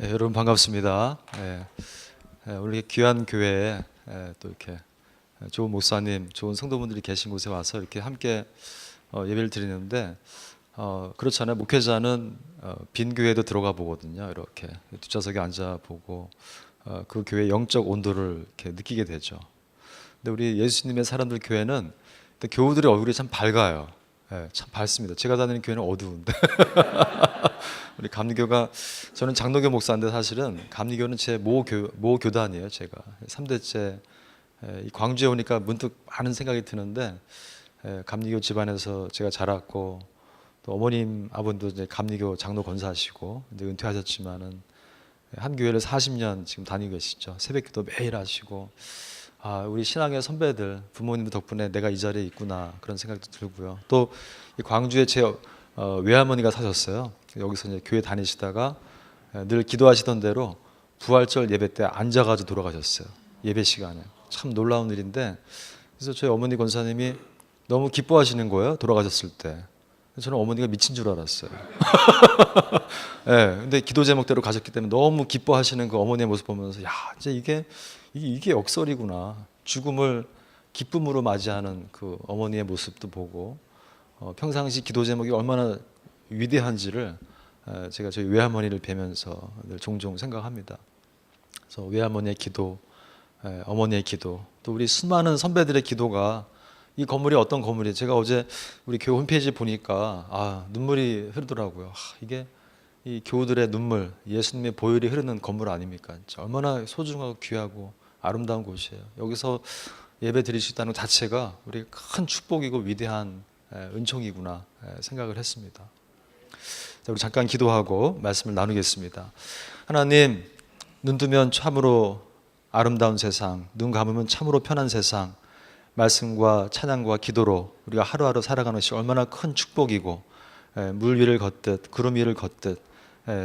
네, 여러분 반갑습니다. 오늘 귀한 교회에 또 이렇게 좋은 목사님, 좋은 성도분들이 계신 곳에 와서 이렇게 함께 예배를 드리는데 그렇잖아요. 목회자는 빈 교회도 들어가 보거든요. 이렇게 뒷좌석에 앉아 보고 그 교회의 영적 온도를 이렇게 느끼게 되죠. 근데 우리 예수님의 사람들 교회는 교우들의 얼굴이 참 밝아요. 참 밝습니다. 제가 다니는 교회는 어두운데 우리 감리교가, 저는 장로교 목사인데 사실은 감리교는 제 모 교단이에요. 제가 3대째 광주에 오니까 문득 많은 생각이 드는데, 감리교 집안에서 제가 자랐고, 또 어머님 아버님도 이제 감리교 장로 권사하시고 이제 은퇴하셨지만은 한 교회를 40년 지금 다니고 계시죠. 새벽기도 매일 하시고, 우리 신앙의 선배들, 부모님들 덕분에 내가 이 자리에 있구나, 그런 생각도 들고요. 또 광주에 제 외할머니가 사셨어요. 여기서 이제 교회 다니시다가 늘 기도하시던 대로 부활절 예배 때 앉아가지고 돌아가셨어요. 예배 시간에. 참 놀라운 일인데, 그래서 저희 어머니 권사님이 너무 기뻐하시는 거예요. 돌아가셨을 때. 저는 어머니가 미친 줄 알았어요. 근데 기도 제목대로 가셨기 때문에 너무 기뻐하시는 그 어머니의 모습 보면서, 이제 이게 역설이구나. 죽음을 기쁨으로 맞이하는 그 어머니의 모습도 보고, 평상시 기도 제목이 얼마나 위대한지를 제가 저희 외할머니를 뵈면서 늘 종종 생각합니다. 그래서 외할머니의 기도, 어머니의 기도, 또 우리 수많은 선배들의 기도가, 이 건물이 어떤 건물이에요? 제가 어제 우리 교회 홈페이지 보니까 눈물이 흐르더라고요. 이게 이 교우들의 눈물, 예수님의 보혈이 흐르는 건물 아닙니까? 얼마나 소중하고 귀하고 아름다운 곳이에요. 여기서 예배 드릴 수 있다는 것 자체가 우리 큰 축복이고 위대한 은총이구나 생각을 했습니다. 자, 우리 잠깐 기도하고 말씀을 나누겠습니다. 하나님, 눈 뜨면 참으로 아름다운 세상, 눈 감으면 참으로 편한 세상, 말씀과 찬양과 기도로 우리가 하루하루 살아가는 것이 얼마나 큰 축복이고, 물 위를 걷듯 구름 위를 걷듯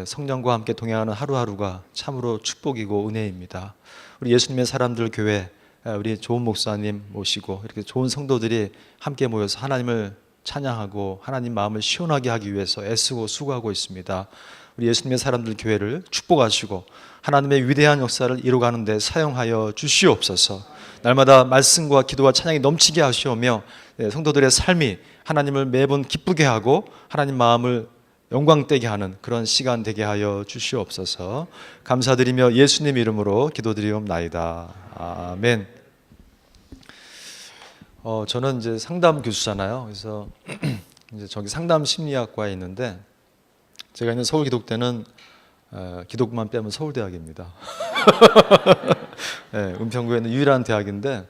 성령과 함께 동행하는 하루하루가 참으로 축복이고 은혜입니다. 우리 예수님의 사람들 교회, 우리 좋은 목사님 모시고 이렇게 좋은 성도들이 함께 모여서 하나님을 찬양하고 하나님 마음을 시원하게 하기 위해서 애쓰고 수고하고 있습니다. 우리 예수님의 사람들 교회를 축복하시고 하나님의 위대한 역사를 이루어가는 데 사용하여 주시옵소서. 날마다 말씀과 기도와 찬양이 넘치게 하시오며 성도들의 삶이 하나님을 매번 기쁘게 하고 하나님 마음을 영광되게 하는 그런 시간 되게 하여 주시옵소서. 감사드리며 예수님 이름으로 기도드리옵나이다. 아멘. 저는 이제 상담 교수잖아요. 그래서 이제 저기 상담 심리학과에 있는데, 제가 있는 서울 기독대는 기독만 빼면 서울대학입니다. 은평구에 있는 유일한 대학인데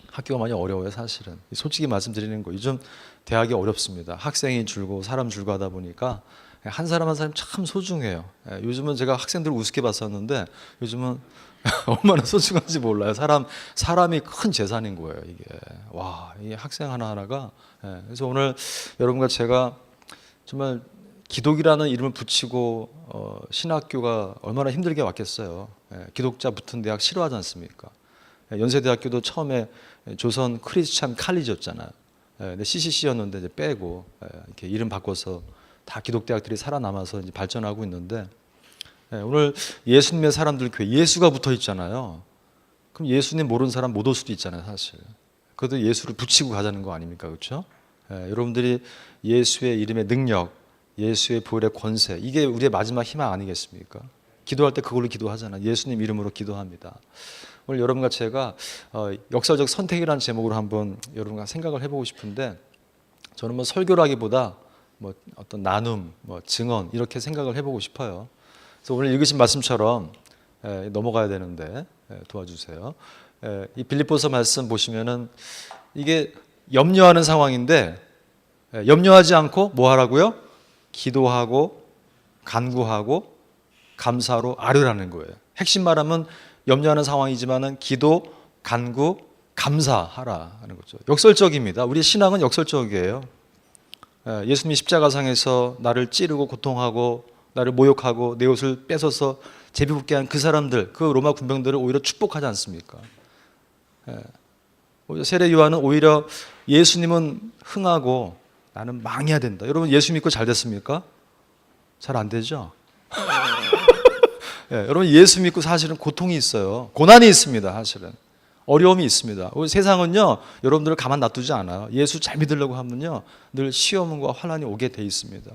학교가 많이 어려워요. 사실은 솔직히 말씀드리는 거, 요즘 대학이 어렵습니다. 학생이 줄고 사람 줄고 하다 보니까 한 사람 한 사람 참 소중해요. 요즘은 제가 학생들 우습게 봤었는데 요즘은 얼마나 소중한지 몰라요. 사람이 큰 재산인 거예요. 이게 학생 하나하나가. 그래서 오늘 여러분과 제가 정말 기독이라는 이름을 붙이고 신학교가 얼마나 힘들게 왔겠어요. 기독자 붙은 대학 싫어하지 않습니까? 연세대학교도 처음에 조선 크리스찬 칼리지였잖아요. 근데 CCC였는데 이제 빼고 이렇게 이름 바꿔서 다 기독대학들이 살아남아서 이제 발전하고 있는데, 오늘 예수님의 사람들 교회, 예수가 붙어 있잖아요. 그럼 예수님 모르는 사람 못 올 수도 있잖아요, 사실. 그래도 예수를 붙이고 가자는 거 아닙니까, 그렇죠? 여러분들이 예수의 이름의 능력, 예수의 보혈의 권세, 이게 우리의 마지막 희망 아니겠습니까? 기도할 때 그걸로 기도하잖아요. 예수님 이름으로 기도합니다. 오늘 여러분과 제가 역사적 선택이라는 제목으로 한번 여러분과 생각을 해보고 싶은데, 저는 뭐 설교라기보다 뭐 어떤 나눔, 뭐 증언, 이렇게 생각을 해보고 싶어요. 그래서 오늘 읽으신 말씀처럼 넘어가야 되는데 도와주세요. 이 빌립보서 말씀 보시면은 이게 염려하는 상황인데, 염려하지 않고 뭐 하라고요? 기도하고 간구하고 감사로 아뢰라는 거예요. 핵심 말하면 염려하는 상황이지만은 기도, 간구, 감사하라 하는 거죠. 역설적입니다. 우리 신앙은 역설적이에요. 예수님이 십자가상에서 나를 찌르고 고통하고 나를 모욕하고 내 옷을 뺏어서 제비 붓게 한 그 사람들, 그 로마 군병들을 오히려 축복하지 않습니까? 세례 요한은 오히려 예수님은 흥하고 나는 망해야 된다. 여러분 예수 믿고 잘 됐습니까? 잘 안 되죠? 예, 여러분 예수 믿고 사실은 고통이 있어요. 고난이 있습니다. 사실은 어려움이 있습니다. 우리 세상은요 여러분들을 가만 놔두지 않아요. 예수 잘 믿으려고 하면요 늘 시험과 환난이 오게 돼 있습니다.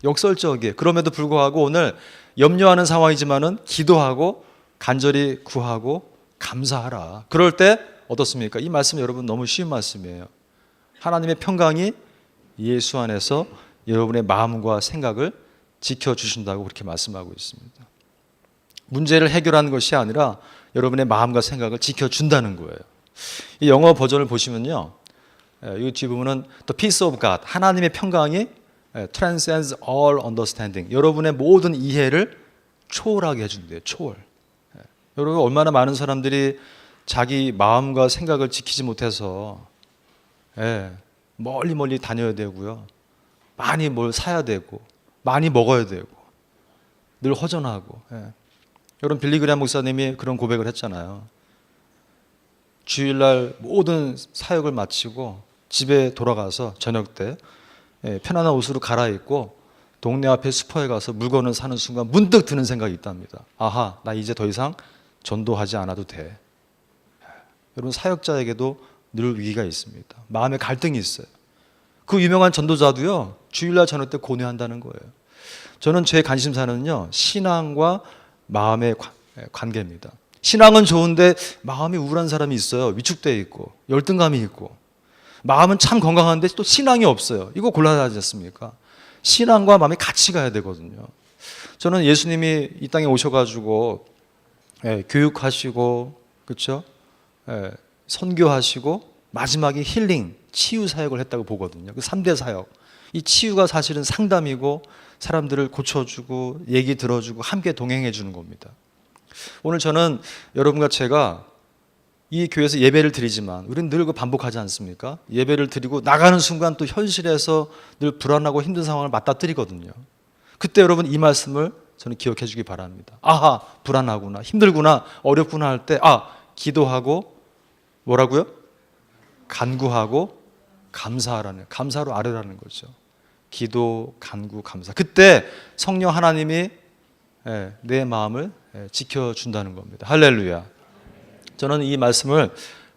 역설적이에요. 그럼에도 불구하고 오늘 염려하는 상황이지만은 기도하고 간절히 구하고 감사하라. 그럴 때 어떻습니까? 이 말씀 여러분 너무 쉬운 말씀이에요. 하나님의 평강이 예수 안에서 여러분의 마음과 생각을 지켜주신다고 그렇게 말씀하고 있습니다. 문제를 해결하는 것이 아니라 여러분의 마음과 생각을 지켜준다는 거예요. 이 영어 버전을 보시면요, 이 뒤 보면은 The peace of God, 하나님의 평강이 transcends all understanding, 여러분의 모든 이해를 초월하게 해준대요. 초월. 여러분 얼마나 많은 사람들이 자기 마음과 생각을 지키지 못해서 멀리 다녀야 되고요, 많이 뭘 사야 되고 많이 먹어야 되고 늘 허전하고. 여러분 빌리 그레이엄 목사님이 그런 고백을 했잖아요. 주일날 모든 사역을 마치고 집에 돌아가서 저녁 때 편안한 옷으로 갈아입고 동네 앞에 슈퍼에 가서 물건을 사는 순간 문득 드는 생각이 있답니다. 아하, 나 이제 더 이상 전도하지 않아도 돼. 여러분 사역자에게도 늘 위기가 있습니다. 마음에 갈등이 있어요. 그 유명한 전도자도요 주일날 저녁 때 고뇌한다는 거예요. 저는 제 관심사는요 신앙과 마음의 관계입니다. 신앙은 좋은데 마음이 우울한 사람이 있어요. 위축되어 있고 열등감이 있고. 마음은 참 건강한데 또 신앙이 없어요. 이거 곤란하지 않습니까? 신앙과 마음이 같이 가야 되거든요. 저는 예수님이 이 땅에 오셔가지고 교육하시고, 그렇죠? 선교하시고 마지막에 힐링, 치유 사역을 했다고 보거든요. 그 3대 사역. 이 치유가 사실은 상담이고 사람들을 고쳐주고 얘기 들어주고 함께 동행해 주는 겁니다. 오늘 저는 여러분과 제가 이 교회에서 예배를 드리지만 우리는 늘 반복하지 않습니까? 예배를 드리고 나가는 순간 또 현실에서 늘 불안하고 힘든 상황을 맞닥뜨리거든요. 그때 여러분 이 말씀을 저는 기억해 주기 바랍니다. 아하, 불안하구나, 힘들구나, 어렵구나 할 때 기도하고 뭐라고요? 간구하고 감사하라는, 감사로 아뢰라는 거죠. 기도, 간구, 감사. 그때 성령 하나님이 내 마음을 지켜준다는 겁니다. 할렐루야. 저는 이 말씀을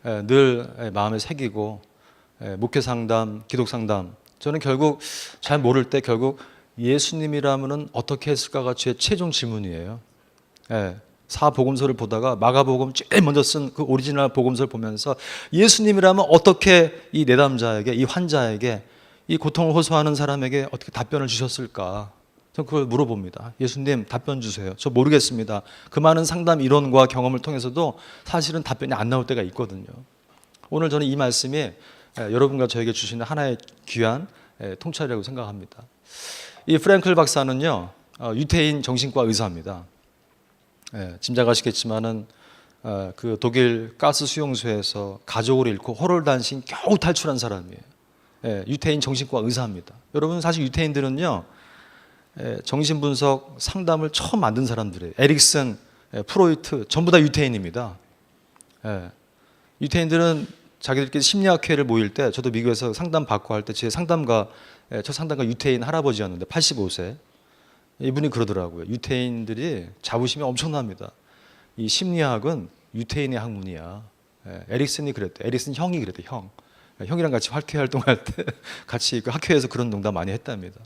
늘 마음에 새기고 목회 상담, 기독 상담, 저는 결국 잘 모를 때 결국 예수님이라면 어떻게 했을까가 제 최종 질문이에요. 사복음서를 보다가 마가복음 제일 먼저 쓴 그 오리지널 복음서를 보면서 예수님이라면 어떻게 이 내담자에게, 이 환자에게, 이 고통을 호소하는 사람에게 어떻게 답변을 주셨을까? 저는 그걸 물어봅니다. 예수님 답변 주세요. 저 모르겠습니다. 그 많은 상담 이론과 경험을 통해서도 사실은 답변이 안 나올 때가 있거든요. 오늘 저는 이 말씀이 여러분과 저에게 주시는 하나의 귀한 통찰이라고 생각합니다. 이 프랭클 박사는요 유태인 정신과 의사입니다. 짐작하시겠지만은 그 독일 가스 수용소에서 가족을 잃고 호롤단신 겨우 탈출한 사람이에요. 유태인 정신과 의사입니다. 여러분 사실 유태인들은요 정신분석 상담을 처음 만든 사람들이에요. 에릭슨, 프로이트 전부 다 유태인입니다. 유태인들은 자기들끼리 심리학회를 모일 때, 저도 미국에서 상담 받고 할 때 제 상담가, 첫 상담가 유태인 할아버지였는데 85세. 이분이 그러더라고요. 유태인들이 자부심이 엄청납니다. 이 심리학은 유태인의 학문이야. 에릭슨이 그랬대. 에릭슨 형이 그랬대. 형이랑 같이 학회 활동할 때 같이 그 학회에서 그런 농담 많이 했답니다.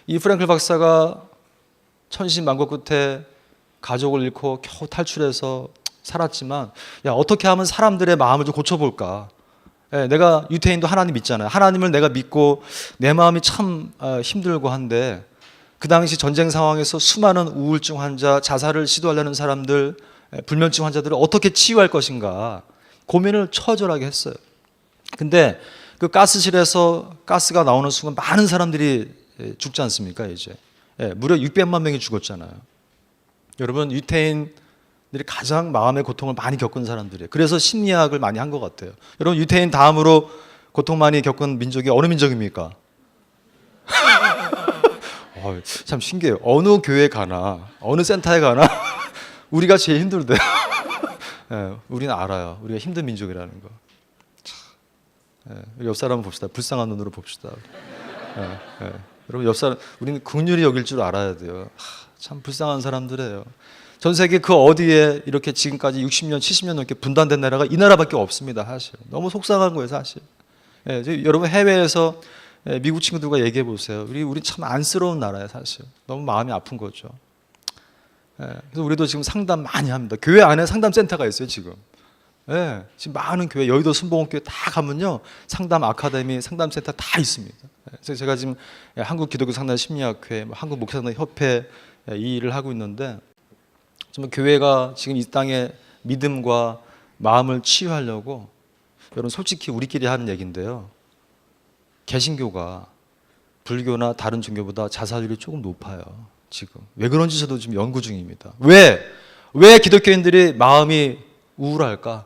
이 프랭클 박사가 천신만고 끝에 가족을 잃고 겨우 탈출해서 살았지만, 야 어떻게 하면 사람들의 마음을 좀 고쳐볼까? 내가 유태인도 하나님 믿잖아요. 하나님을 내가 믿고 내 마음이 참 힘들고 한데, 그 당시 전쟁 상황에서 수많은 우울증 환자, 자살을 시도하려는 사람들, 불면증 환자들을 어떻게 치유할 것인가 고민을 처절하게 했어요. 근데 그 가스실에서 가스가 나오는 순간 많은 사람들이 죽지 않습니까? 이제 무려 600만 명이 죽었잖아요. 여러분 유태인들이 가장 마음의 고통을 많이 겪은 사람들이에요. 그래서 심리학을 많이 한 것 같아요. 여러분 유태인 다음으로 고통 많이 겪은 민족이 어느 민족입니까? 참 신기해요. 어느 교회 가나 어느 센터에 가나 우리가 제일 힘들대요. 우리는 알아요. 우리가 힘든 민족이라는 거. 옆 사람 봅시다. 불쌍한 눈으로 봅시다. 여러분 옆 사람, 우리는 긍휼히 여길 줄 알아야 돼요. 참 불쌍한 사람들이에요. 전 세계 그 어디에 이렇게 지금까지 60년, 70년 넘게 분단된 나라가 이 나라밖에 없습니다. 사실 너무 속상한 거예요, 사실. 예, 여러분 해외에서 미국 친구들과 얘기해 보세요. 우리 참 안쓰러운 나라예요, 사실. 너무 마음이 아픈 거죠. 예, 그래서 우리도 지금 상담 많이 합니다. 교회 안에 상담 센터가 있어요, 지금. 예, 지금 많은 교회, 여의도 순복음교회 다 가면요, 상담 아카데미, 상담 센터 다 있습니다. 그래서 제가 지금 한국 기독교 상담 심리학회, 한국 목사상 협회 이 일을 하고 있는데, 정말 교회가 지금 이 땅에 믿음과 마음을 치유하려고, 여러분 솔직히 우리끼리 하는 얘기인데요, 개신교가 불교나 다른 종교보다 자살률이 조금 높아요. 지금 왜 그런지 저도 지금 연구 중입니다. 왜 기독교인들이 마음이 우울할까?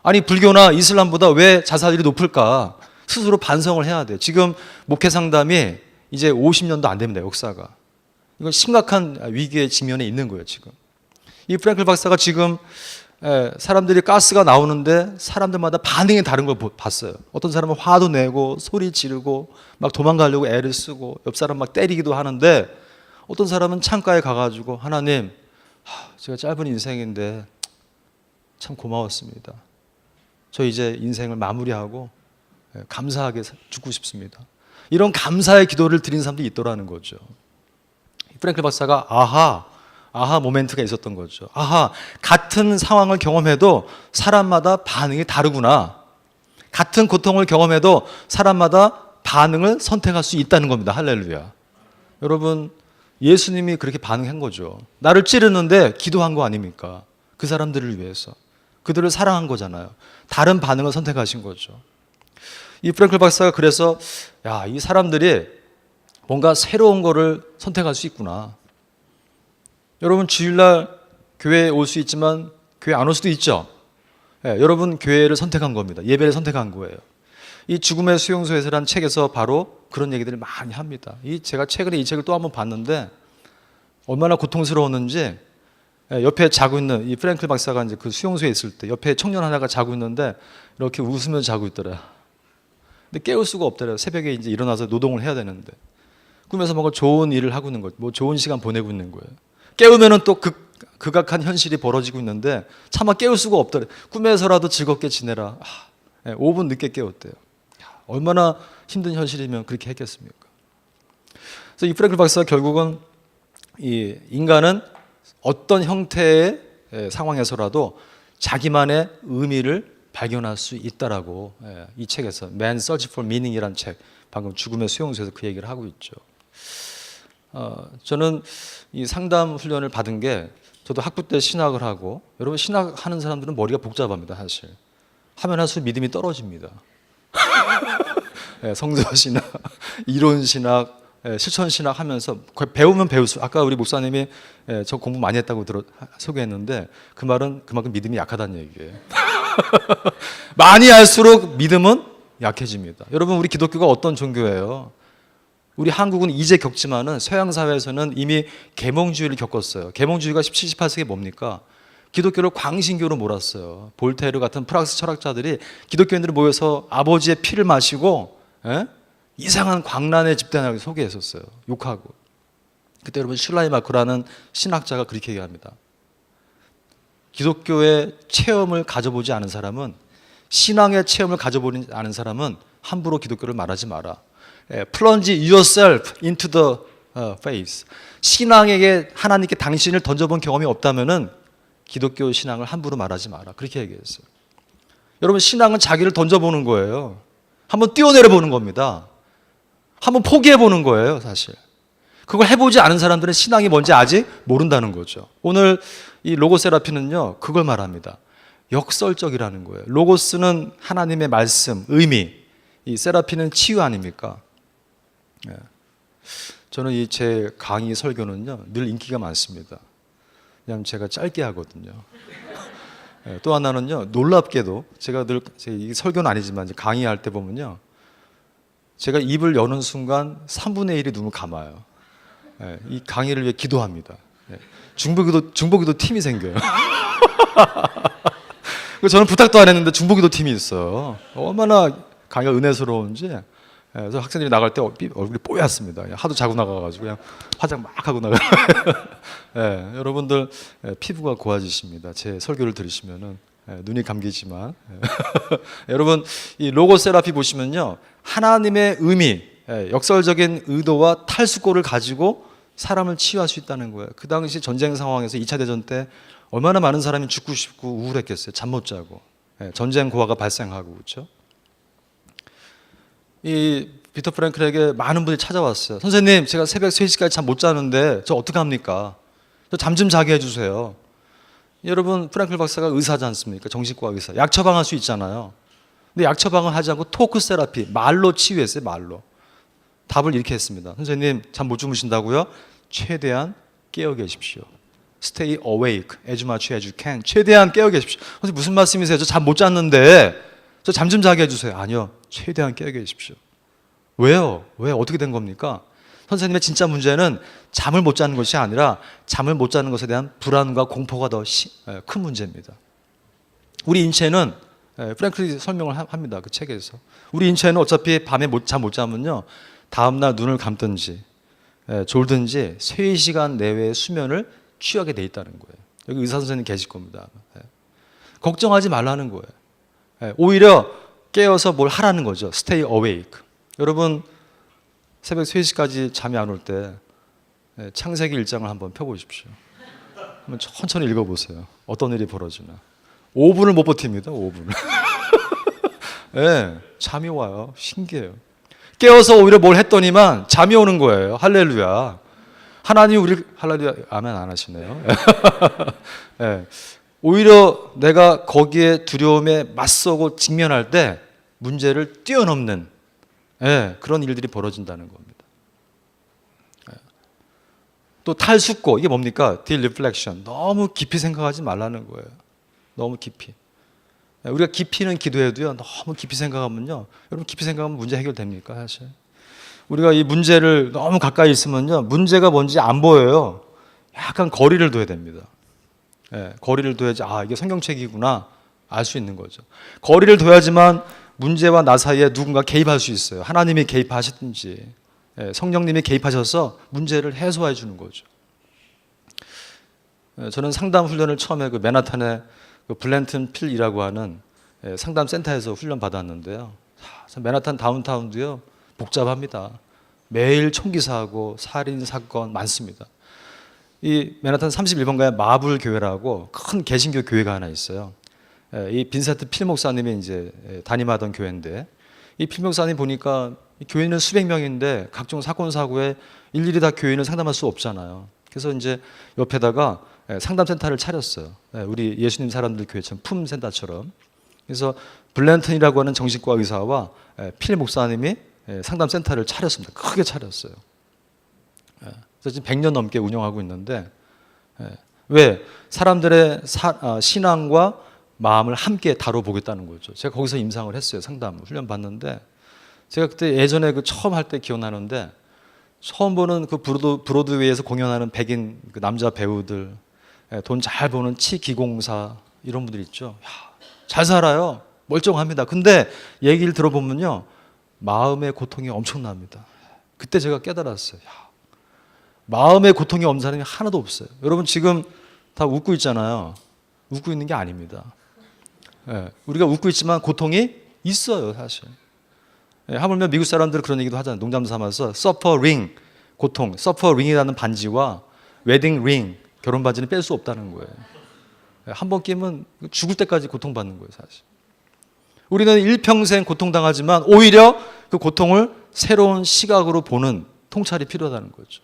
아니 불교나 이슬람보다 왜 자살률이 높을까? 스스로 반성을 해야 돼요. 지금 목회 상담이 이제 50년도 안 됩니다. 역사가. 이건 심각한 위기의 직면에 있는 거예요. 지금 이 프랭클 박사가 지금 사람들이 가스가 나오는데 사람들마다 반응이 다른 걸 봤어요. 어떤 사람은 화도 내고 소리 지르고 막 도망가려고 애를 쓰고 옆 사람 막 때리기도 하는데, 어떤 사람은 창가에 가가지고 하나님, 제가 짧은 인생인데 참 고마웠습니다. 저 이제 인생을 마무리하고 감사하게 죽고 싶습니다. 이런 감사의 기도를 드린 사람도 있더라는 거죠. 프랭클 박사가 아하 모멘트가 있었던 거죠. 같은 상황을 경험해도 사람마다 반응이 다르구나. 같은 고통을 경험해도 사람마다 반응을 선택할 수 있다는 겁니다. 할렐루야. 여러분, 예수님이 그렇게 반응한 거죠. 나를 찌르는데 기도한 거 아닙니까? 그 사람들을 위해서. 그들을 사랑한 거잖아요. 다른 반응을 선택하신 거죠. 이 프랭클 박사가 그래서 이 사람들이 뭔가 새로운 거를 선택할 수 있구나. 여러분 주일날 교회에 올 수 있지만 교회 안 올 수도 있죠. 여러분 교회를 선택한 겁니다. 예배를 선택한 거예요. 이 죽음의 수용소에서라는 책에서 바로 그런 얘기들을 많이 합니다. 제가 최근에 이 책을 또 한번 봤는데 얼마나 고통스러웠는지, 옆에 자고 있는 이 프랭클 박사가 이제 그 수용소에 있을 때 옆에 청년 하나가 자고 있는데 이렇게 웃으면서 자고 있더라. 근데 깨울 수가 없더래요. 새벽에 이제 일어나서 노동을 해야 되는데 꿈에서 뭔가 좋은 일을 하고 있는 거죠. 뭐 좋은 시간 보내고 있는 거예요. 깨우면은 또 극악한 현실이 벌어지고 있는데 차마 깨울 수가 없더래. 꿈에서라도 즐겁게 지내라. 5분 늦게 깨웠대요. 얼마나 힘든 현실이면 그렇게 했겠습니까? 그래서 이 프랭클 박사가 결국은 이 인간은 어떤 형태의 상황에서라도 자기만의 의미를 발견할 수 있다라고 이 책에서 Man's Search for Meaning이라는 책, 방금 죽음의 수용소에서 그 얘기를 하고 있죠. 저는 이 상담 훈련을 받은 게, 저도 학부 때 신학을 하고, 여러분 신학하는 사람들은 머리가 복잡합니다. 사실 하면 할수록 믿음이 떨어집니다. 성서 신학, 이론 신학, 실천 신학 하면서 배우면 배울수록, 아까 우리 목사님이 저 공부 많이 했다고 소개했는데 그 말은 그만큼 믿음이 약하다는 얘기예요. 많이 할수록 믿음은 약해집니다. 여러분 우리 기독교가 어떤 종교예요? 우리 한국은 이제 겪지만은 서양 사회에서는 이미 계몽주의를 겪었어요. 계몽주의가 17, 18세기에 뭡니까? 기독교를 광신교로 몰았어요. 볼테르 같은 프랑스 철학자들이 기독교인들이 모여서 아버지의 피를 마시고 이상한 광란의 집단을 소개했었어요. 욕하고. 그때 여러분 슐라이마크라는 신학자가 그렇게 얘기합니다. 기독교의 체험을 가져보지 않은 사람은, 신앙의 체험을 가져보지 않은 사람은 함부로 기독교를 말하지 마라. Plunge yourself into the faith. 신앙에게, 하나님께 당신을 던져본 경험이 없다면은 기독교 신앙을 함부로 말하지 마라. 그렇게 얘기했어요. 여러분 신앙은 자기를 던져보는 거예요. 한번 뛰어내려 보는 겁니다. 한번 포기해 보는 거예요, 사실. 그걸 해보지 않은 사람들은 신앙이 뭔지 아직 모른다는 거죠. 오늘 이 로고세라피는요, 그걸 말합니다. 역설적이라는 거예요. 로고스는 하나님의 말씀, 의미, 이 세라피는 치유 아닙니까? 저는 이 제 강의 설교는요, 늘 인기가 많습니다. 왜냐하면 제가 짧게 하거든요. 또 하나는요, 놀랍게도 제가 늘, 이 설교는 아니지만 강의할 때 보면요, 제가 입을 여는 순간 3분의 1이 눈을 감아요. 이 강의를 위해 기도합니다. 중보기도 팀이 생겨요. 저는 부탁도 안 했는데 중보기도 팀이 있어요. 얼마나 강의가 은혜스러운지. 그래서 학생들이 나갈 때 얼굴이 뽀얗습니다. 그냥 하도 자고 나가가지고 그냥 화장 막 하고 나가. 여러분들 피부가 고와지십니다. 제 설교를 들으시면은 눈이 감기지만 여러분 이 로고 세라피 보시면요 하나님의 의미, 역설적인 의도와 탈수고를 가지고 사람을 치유할 수 있다는 거예요. 그 당시 전쟁 상황에서 2차 대전 때 얼마나 많은 사람이 죽고 싶고 우울했겠어요. 잠 못 자고 전쟁 고아가 발생하고 그렇죠. 이 비터 프랭클에게 많은 분들이 찾아왔어요. 선생님, 제가 새벽 3시까지 잠 못 자는데 저 어떻게 합니까? 저 잠 좀 자게 해주세요. 여러분, 프랭클 박사가 의사지 않습니까? 정신과 의사. 약 처방할 수 있잖아요. 근데 약 처방을 하지 않고 토크 세라피, 말로 치유했어요. 말로. 답을 이렇게 했습니다. 선생님, 잠 못 주무신다고요? 최대한 깨어 계십시오. Stay awake as much as you can. 최대한 깨어 계십시오. 선생님, 무슨 말씀이세요? 저 잠 못 잤는데 저 잠 좀 자게 해주세요. 아니요. 최대한 깨어 계십시오. 왜요? 왜? 어떻게 된 겁니까? 선생님의 진짜 문제는 잠을 못 자는 것이 아니라 잠을 못 자는 것에 대한 불안과 공포가 더 큰 문제입니다. 우리 인체는 프랭클이 설명을 합니다. 그 책에서. 우리 인체는 어차피 밤에 잠 못 자면요. 다음날 눈을 감든지 졸든지 3시간 내외의 수면을 취하게 돼 있다는 거예요. 여기 의사 선생님 계실 겁니다. 걱정하지 말라는 거예요. 오히려 깨어서 뭘 하라는 거죠. Stay awake. 여러분 새벽 3시까지 잠이 안 올 때 창세기 1장을 한번 펴보십시오. 한번 천천히 읽어보세요. 어떤 일이 벌어지나. 5분을 못 버팁니다. 5분을. 네, 잠이 와요. 신기해요. 깨어서 오히려 뭘 했더니만 잠이 오는 거예요. 할렐루야. 하나님 우리 할렐루야 아멘 안 하시네요. 네, 오히려 내가 거기에 두려움에 맞서고 직면할 때 문제를 뛰어넘는 그런 일들이 벌어진다는 겁니다. 또 탈숙고, 이게 뭡니까? 딜리플렉션. 너무 깊이 생각하지 말라는 거예요. 너무 깊이. 우리가 깊이는 기도해도요, 너무 깊이 생각하면요, 여러분 깊이 생각하면 문제 해결됩니까? 사실. 우리가 이 문제를 너무 가까이 있으면요, 문제가 뭔지 안 보여요. 약간 거리를 둬야 됩니다. 거리를 둬야지, 이게 성경책이구나 알 수 있는 거죠. 거리를 둬야지만 문제와 나 사이에 누군가 개입할 수 있어요. 하나님이 개입하시든지 성령님이 개입하셔서 문제를 해소해 주는 거죠. 저는 상담 훈련을 처음에 그 맨하탄의 그 블랜튼 필이라고 하는 상담 센터에서 훈련 받았는데요. 맨하탄 다운타운도요 복잡합니다. 매일 총기 사고 살인 사건 많습니다. 이 맨하탄 31번가에 마블 교회라고 큰 개신교 교회가 하나 있어요. 이 빈센트 필 목사님이 이제 담임하던 교회인데, 이 필 목사님 보니까 교인은 수백 명인데 각종 사건 사고에 일일이 다 교인을 상담할 수 없잖아요. 그래서 이제 옆에다가 상담센터를 차렸어요. 우리 예수님 사람들 교회처럼 품센터처럼. 그래서 블랜턴이라고 하는 정신과 의사와 필 목사님이 상담센터를 차렸습니다. 크게 차렸어요. 그래서 지금 100년 넘게 운영하고 있는데, 왜? 사람들의 신앙과 마음을 함께 다뤄보겠다는 거죠. 제가 거기서 임상을 했어요. 상담 훈련 받는데, 제가 그때 예전에 그 처음 할 때 기억나는데, 처음 보는 그 브로드웨이에서 공연하는 백인 그 남자 배우들, 돈 잘 버는 치기공사 이런 분들 있죠. 잘 살아요. 멀쩡합니다. 근데 얘기를 들어보면요, 마음의 고통이 엄청납니다. 그때 제가 깨달았어요. 마음의 고통이 없는 사람이 하나도 없어요. 여러분 지금 다 웃고 있잖아요. 웃고 있는 게 아닙니다. 우리가 웃고 있지만 고통이 있어요, 사실. 하물며 미국 사람들은 그런 얘기도 하잖아요. 농담 삼아서 서퍼링, 고통, 서퍼링이라는 반지와 웨딩 링, 결혼 반지는 뺄 수 없다는 거예요. 한 번 끼면 죽을 때까지 고통받는 거예요, 사실. 우리는 일평생 고통당하지만 오히려 그 고통을 새로운 시각으로 보는 통찰이 필요하다는 거죠.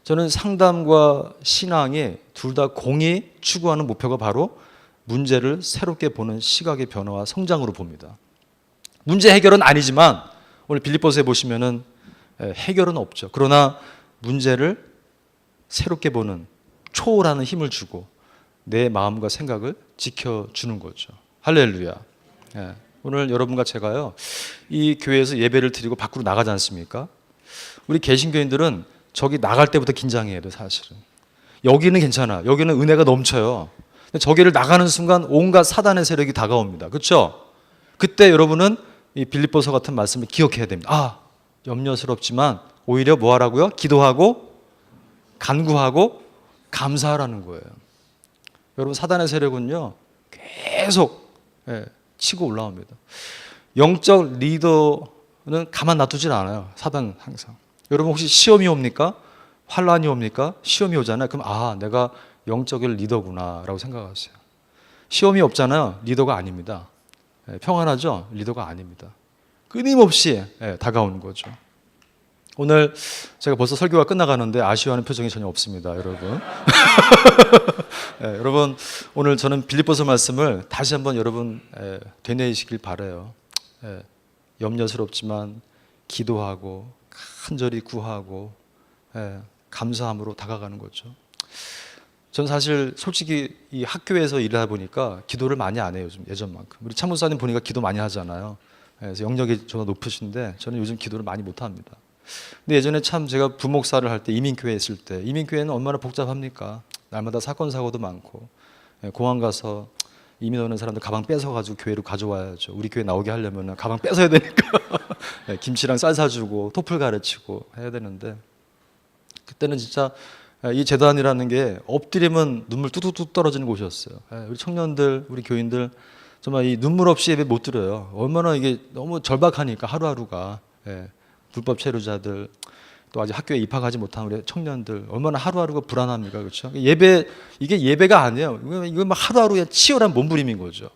저는 상담과 신앙이 둘 다 공히 추구하는 목표가 바로 문제를 새롭게 보는 시각의 변화와 성장으로 봅니다. 문제 해결은 아니지만 오늘 빌립보서에 보시면은 해결은 없죠. 그러나 문제를 새롭게 보는 초월하는 힘을 주고 내 마음과 생각을 지켜주는 거죠. 할렐루야. 오늘 여러분과 제가요, 이 교회에서 예배를 드리고 밖으로 나가지 않습니까? 우리 개신교인들은 저기 나갈 때부터 긴장해야 돼, 사실은. 여기는 괜찮아. 여기는 은혜가 넘쳐요. 근데 저기를 나가는 순간 온갖 사단의 세력이 다가옵니다. 그렇죠? 그때 여러분은 이 빌립보서 같은 말씀을 기억해야 됩니다. 아, 염려스럽지만 오히려 뭐 하라고요? 기도하고 간구하고 감사하라는 거예요. 여러분, 사단의 세력은요 계속 치고 올라옵니다. 영적 리더는 가만 놔두질 않아요. 사단은 항상. 여러분, 혹시 시험이 옵니까? 환란이 옵니까? 시험이 오잖아요. 그럼 아, 내가 영적인 리더구나 라고 생각하세요. 시험이 없잖아요. 리더가 아닙니다. 평안하죠? 리더가 아닙니다. 끊임없이 다가오는 거죠. 오늘 제가 벌써 설교가 끝나가는데 아쉬워하는 표정이 전혀 없습니다, 여러분. 여러분, 오늘 저는 빌립보서 말씀을 다시 한번 여러분 되뇌이시길 바라요. 염려스럽지만 기도하고 간절히 구하고 감사함으로 다가가는 거죠. 전 사실 솔직히 이 학교에서 일하다 보니까 기도를 많이 안 해요. 요즘 예전만큼. 우리 참모사님 보니까 기도 많이 하잖아요. 그래서 영역이 저보다 높으신데 저는 요즘 기도를 많이 못 합니다. 근데 예전에 참 제가 부목사를 할 때 이민교회 있을 때 이민교회는 얼마나 복잡합니까? 날마다 사건 사고도 많고 공항 가서 이민 오는 사람들 가방 뺏어가지고 교회로 가져와야죠. 우리 교회 나오게 하려면 가방 뺏어야 되니까 김치랑 쌀 사주고 토플 가르치고 해야 되는데 그때는 진짜 이 재단이라는 게 엎드리면 눈물 뚝뚝뚝 떨어지는 곳이었어요. 우리 청년들, 우리 교인들 정말 이 눈물 없이 예배 못 드려요. 얼마나 이게 너무 절박하니까 하루하루가 불법 체류자들 또 아직 학교에 입학하지 못한 우리 청년들 얼마나 하루하루가 불안합니까, 그렇죠? 이게 예배가 아니에요. 이건 막 하루하루의 치열한 몸부림인 거죠.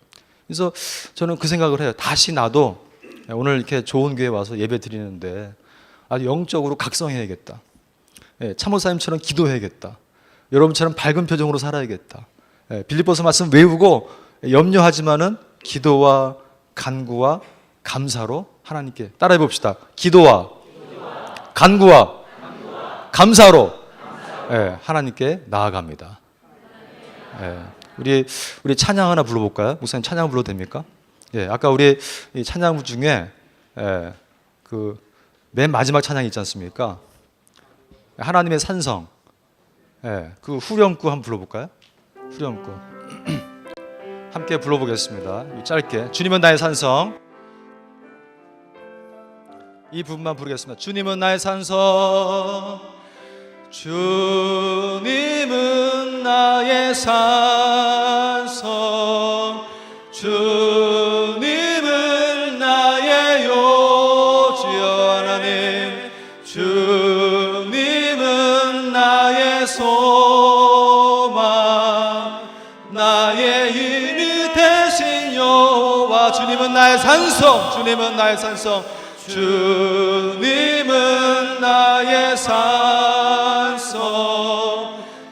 그래서 저는 그 생각을 해요. 다시 나도 오늘 이렇게 좋은 교회 와서 예배 드리는데 아주 영적으로 각성해야겠다. 참호사님처럼 기도해야겠다. 여러분처럼 밝은 표정으로 살아야겠다. 빌립보서 말씀 외우고 염려하지만은 기도와 간구와 감사로 하나님께 따라해 봅시다. 기도와 간구와 감사로 하나님께 나아갑니다. 우리 찬양 하나 불러볼까요? 목사님 찬양 불러도 됩니까? 아까 우리 찬양 중에 그 맨 마지막 찬양이 있지 않습니까? 하나님의 산성, 그 후렴구 한번 불러볼까요? 후렴구 함께 불러보겠습니다. 짧게 주님은 나의 산성, 이 부분만 부르겠습니다. 주님은 나의 산성, 주님은 나의 산성, 주님은 나의 요지여 하나님, 주님은 나의 소망, 나의 힘이 되신 여호와, 주님은 나의 산성, 주님은 나의 산성, 주님은 나의 산성,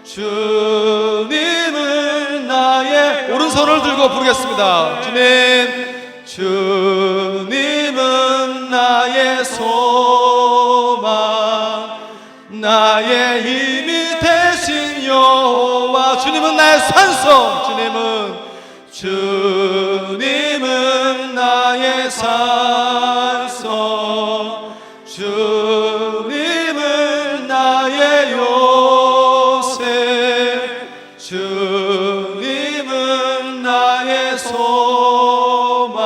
주님은 나의, 오른손을 들고 부르겠습니다. 주님은 나의 소망, 나의 힘이 되신 여호와, 주님은 나의 산성, 주님은 나의 산성, 주님은 나의 요새, 주님은 나의 소망,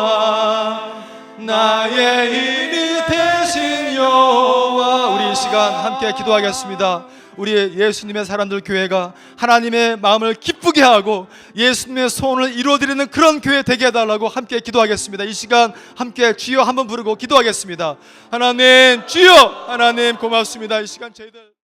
나의 힘이 되신 여호와. 우리 이 시간 함께 기도하겠습니다. 우리 예수님의 사람들 교회가 하나님의 마음을 기쁘게 하고 예수님의 소원을 이루어드리는 그런 교회 되게 해달라고 함께 기도하겠습니다. 이 시간 함께 주여 한번 부르고 기도하겠습니다. 하나님, 주여, 하나님 고맙습니다. 이 시간 저희들